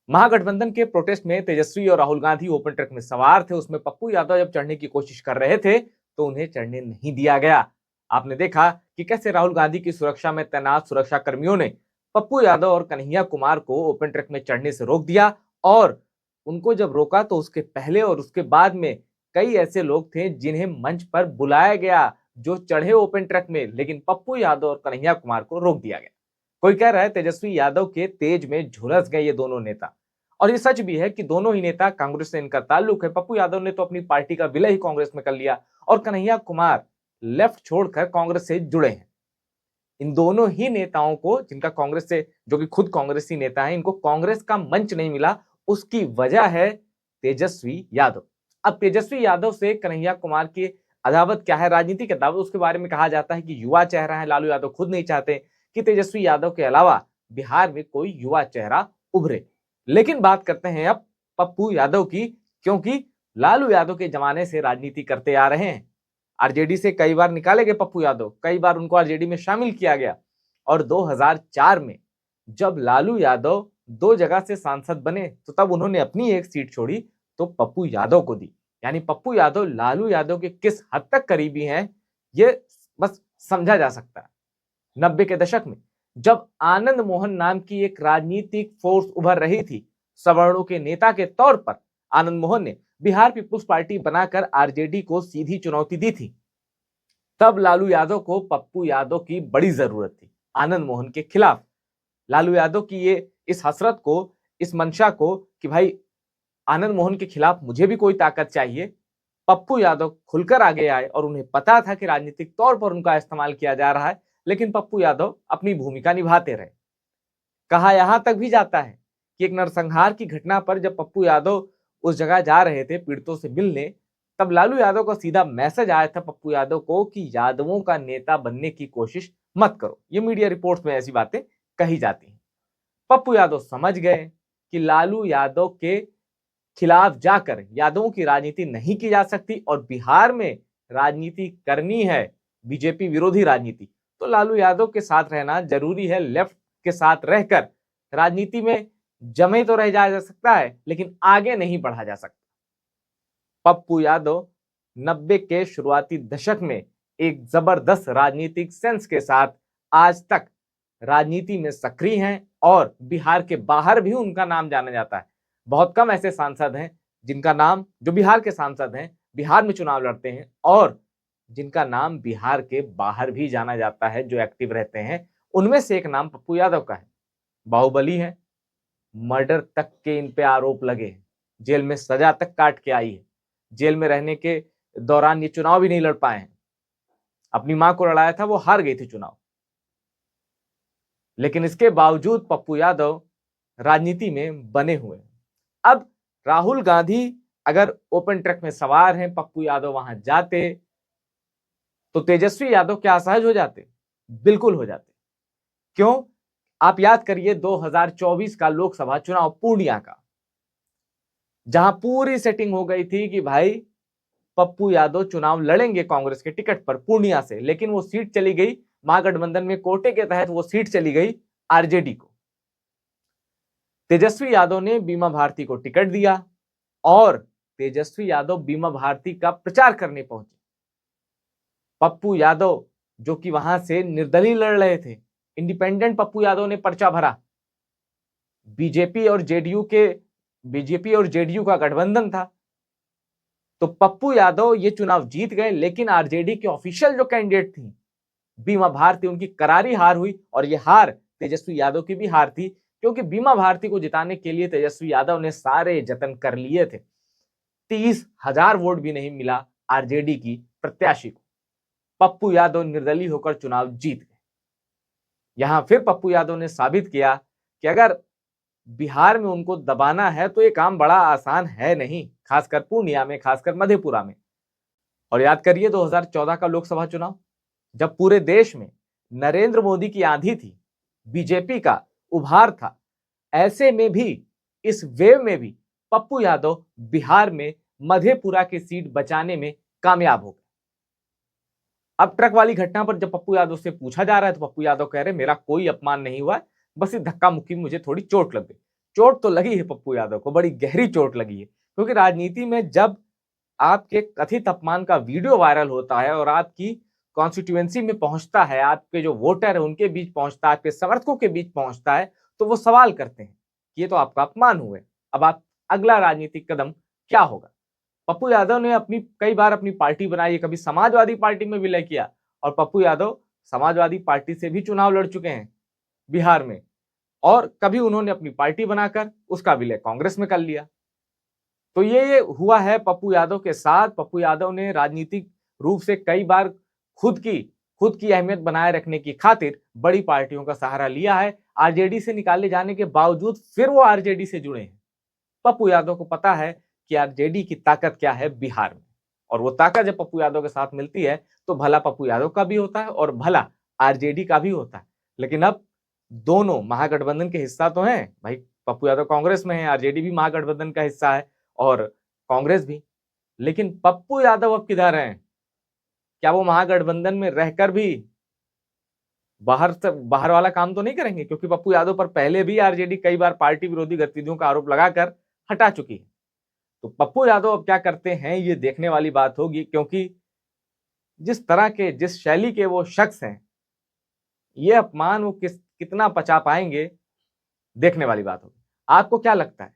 महागठबंधन के प्रोटेस्ट में तेजस्वी और राहुल गांधी ओपन ट्रक में सवार थे। उसमें पप्पू यादव जब चढ़ने की कोशिश कर रहे थे तो उन्हें चढ़ने नहीं दिया गया। आपने देखा कि कैसे राहुल गांधी की सुरक्षा में तैनात सुरक्षा कर्मियों ने पप्पू यादव और कन्हैया कुमार को ओपन ट्रक में चढ़ने से रोक दिया, और उनको जब रोका तो उसके पहले और उसके बाद में कई ऐसे लोग थे जिन्हें मंच पर बुलाया गया जो चढ़े ओपन ट्रक में, लेकिन पप्पू यादव और कन्हैया कुमार को रोक दिया गया। कोई कह रहा है तेजस्वी यादव के तेज में झुलस गए ये दोनों नेता, और ये सच भी है कि दोनों ही नेता कांग्रेस से इनका ताल्लुक है। पप्पू यादव ने तो अपनी पार्टी का विलय ही कांग्रेस में कर लिया, और कन्हैया कुमार लेफ्ट छोड़कर कांग्रेस से जुड़े हैं। इन दोनों ही नेताओं को, जिनका कांग्रेस से, जो कि खुद कांग्रेसी नेता हैं, इनको कांग्रेस का मंच नहीं मिला। उसकी वजह है तेजस्वी यादव। अब तेजस्वी यादव से कन्हैया कुमार की अदावत क्या है, राजनीतिक अदावत, उसके बारे में कहा जाता है कि युवा चेहरा है। लालू यादव खुद नहीं चाहते कि तेजस्वी यादव के अलावा बिहार में कोई युवा चेहरा उभरे। लेकिन बात करते हैं अब पप्पू यादव की, क्योंकि लालू यादव के जमाने से राजनीति करते आ रहे हैं। आरजेडी से कई बार निकाले गए पप्पू यादव, कई बार उनको आरजेडी में शामिल किया गया, और 2004 में जब लालू यादव 2 जगह से सांसद बने तो तब उन्होंने अपनी एक सीट छोड़ी तो पप्पू यादव को दी। यानी पप्पू यादव लालू यादव के किस हद तक करीबी हैं, ये बस समझा जा सकता है। 90 के दशक में जब आनंद मोहन नाम की एक राजनीतिक फोर्स उभर रही थी, सवर्णों के नेता के तौर पर आनंद मोहन ने बिहार पीपुल्स पार्टी बनाकर आरजेडी को सीधी चुनौती दी थी। तब लालू यादव को पप्पू यादव की बड़ी जरूरत थी आनंद मोहन के खिलाफ। लालू यादव की ये इस हसरत को, इस मंशा को कि भाई आनंद मोहन के खिलाफ मुझे भी कोई ताकत चाहिए, पप्पू यादव खुलकर आगे आए, और उन्हें पता था कि राजनीतिक तौर पर उनका इस्तेमाल किया जा रहा है, लेकिन पप्पू यादव अपनी भूमिका निभाते रहे। कहा यहां तक भी जाता है कि एक नरसंहार की घटना पर जब पप्पू यादव उस जगह जा रहे थे पीड़ितों से मिलने, तब लालू यादव का सीधा मैसेज आया था पप्पू यादव को कि यादवों का नेता बनने की कोशिश मत करो। ये मीडिया रिपोर्ट्स में ऐसी बातें कही जाती हैं। पप्पू यादव समझ गए कि लालू यादव के खिलाफ जाकर यादवों की राजनीति नहीं की जा सकती, और बिहार में राजनीति करनी है, बीजेपी विरोधी राजनीति, तो लालू यादव के साथ रहना जरूरी है। लेफ्ट के साथ रहकर राजनीति में जमे तो रह जा सकता है, लेकिन आगे नहीं बढ़ा जा सकता। पप्पू यादव 90 के शुरुआती दशक में एक जबरदस्त राजनीतिक सेंस के साथ आज तक राजनीति में सक्रिय हैं, और बिहार के बाहर भी उनका नाम जाना जाता है। बहुत कम ऐसे सांसद हैं जिनका नाम, जो बिहार के सांसद हैं, बिहार में चुनाव लड़ते हैं, और जिनका नाम बिहार के बाहर भी जाना जाता है, जो एक्टिव रहते हैं। उनमें से एक नाम पप्पू यादव का है। बाहुबली है, मर्डर तक के इन पे आरोप लगे हैं, जेल में सजा तक काट के आई है, जेल में रहने के दौरान ये चुनाव भी नहीं लड़ पाए हैं। अपनी मां को लड़ाया था, वो हार गई थी चुनाव, लेकिन इसके बावजूद पप्पू यादव राजनीति में बने हुए हैं। अब राहुल गांधी अगर ओपन ट्रक में सवार हैं, पप्पू यादव वहां जाते तो तेजस्वी यादव क्या असहज हो जाते? बिल्कुल हो जाते। क्यों? आप याद करिए 2024 का लोकसभा चुनाव पूर्णिया का, जहां पूरी सेटिंग हो गई थी कि भाई पप्पू यादव चुनाव लड़ेंगे कांग्रेस के टिकट पर पूर्णिया से, लेकिन वो सीट चली गई महागठबंधन में, कोटे के तहत वो सीट चली गई आरजेडी को। तेजस्वी यादव ने बीमा भारती को टिकट दिया, और तेजस्वी यादव बीमा भारती का प्रचार करने पहुंचे। पप्पू यादव जो कि वहां से निर्दलीय लड़ रहे थे, इंडिपेंडेंट पप्पू यादव ने पर्चा भरा। बीजेपी और जेडीयू का गठबंधन था, तो पप्पू यादव ये चुनाव जीत गए, लेकिन आरजेडी के ऑफिशियल जो कैंडिडेट थी बीमा भारती, उनकी करारी हार हुई। और ये हार तेजस्वी यादव की भी हार थी, क्योंकि बीमा भारती को जिताने के लिए तेजस्वी यादव ने सारे जतन कर लिए थे। 30,000 वोट भी नहीं मिला आरजेडी की प्रत्याशी को। पप्पू यादव निर्दलीय होकर चुनाव जीत गए। यहां फिर पप्पू यादव ने साबित किया कि अगर बिहार में उनको दबाना है तो ये काम बड़ा आसान है नहीं, खासकर पूर्णिया में, खासकर मधेपुरा में। और याद करिए 2014 का लोकसभा चुनाव, जब पूरे देश में नरेंद्र मोदी की आंधी थी, बीजेपी का उभार था, ऐसे में भी, इस वेव में भी पप्पू यादव बिहार में मधेपुरा की सीट बचाने में कामयाब हो गए। अब ट्रक वाली घटना पर जब पप्पू यादव से पूछा जा रहा है तो पप्पू यादव कह रहे मेरा कोई अपमान नहीं हुआ, बस ये धक्का मुक्की मुझे थोड़ी चोट लग गई। चोट तो लगी है पप्पू यादव को, बड़ी गहरी चोट लगी है, क्योंकि राजनीति में जब आपके कथित अपमान का वीडियो वायरल होता है और आपकी कॉन्स्टिट्यूएंसी में पहुंचता है, आपके जो वोटर है उनके बीच पहुंचता है, आपके समर्थकों के बीच पहुंचता है, तो वो सवाल करते हैं कि ये तो आपका अपमान हुआ है, अब आप अगला राजनीतिक कदम क्या होगा। पप्पू यादव ने अपनी कई बार अपनी पार्टी बनाई है, कभी समाजवादी पार्टी में विलय किया, और पप्पू यादव समाजवादी पार्टी से भी चुनाव लड़ चुके हैं बिहार में, और कभी उन्होंने अपनी पार्टी बनाकर उसका विलय कांग्रेस में कर लिया। तो ये हुआ है पप्पू यादव के साथ। पप्पू यादव ने राजनीतिक रूप से कई बार खुद की अहमियत बनाए रखने की खातिर बड़ी पार्टियों का सहारा लिया है। आरजेडी से निकाले जाने के बावजूद फिर वो आरजेडी से जुड़े हैं। पप्पू यादव को पता है कि आरजेडी की ताकत क्या है बिहार में, और वो ताकत जब पप्पू यादव के साथ मिलती है तो भला पप्पू यादव का भी होता है और भला आरजेडी का भी होता है। लेकिन अब दोनों महागठबंधन के हिस्सा तो हैं भाई, पप्पू यादव कांग्रेस में है, आरजेडी भी महागठबंधन का हिस्सा है और कांग्रेस भी। लेकिन पप्पू यादव अब किधर हैं? क्या वो महागठबंधन में रहकर भी बाहर वाला काम तो नहीं करेंगे? क्योंकि पप्पू यादव पर पहले भी आरजेडी कई बार पार्टी विरोधी गतिविधियों का आरोप लगाकर हटा चुकी है। तो पप्पू यादव अब क्या करते हैं ये देखने वाली बात होगी, क्योंकि जिस शैली के वो शख्स हैं, ये अपमान वो कितना पचा पाएंगे, देखने वाली बात होगी। आपको क्या लगता है?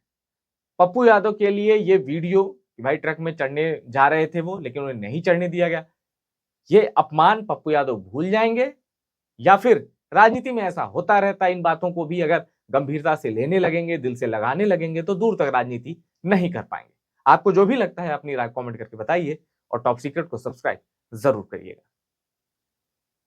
पप्पू यादव के लिए ये वीडियो कि भाई ट्रक में चढ़ने जा रहे थे वो, लेकिन उन्हें नहीं चढ़ने दिया गया, ये अपमान पप्पू यादव भूल जाएंगे, या फिर राजनीति में ऐसा होता रहता है, इन बातों को भी अगर गंभीरता से लेने लगेंगे, दिल से लगाने लगेंगे, तो दूर तक राजनीति नहीं कर पाएंगे। आपको जो भी लगता है अपनी राय कमेंट करके बताइए, और टॉप सीक्रेट को सब्सक्राइब जरूर करिएगा।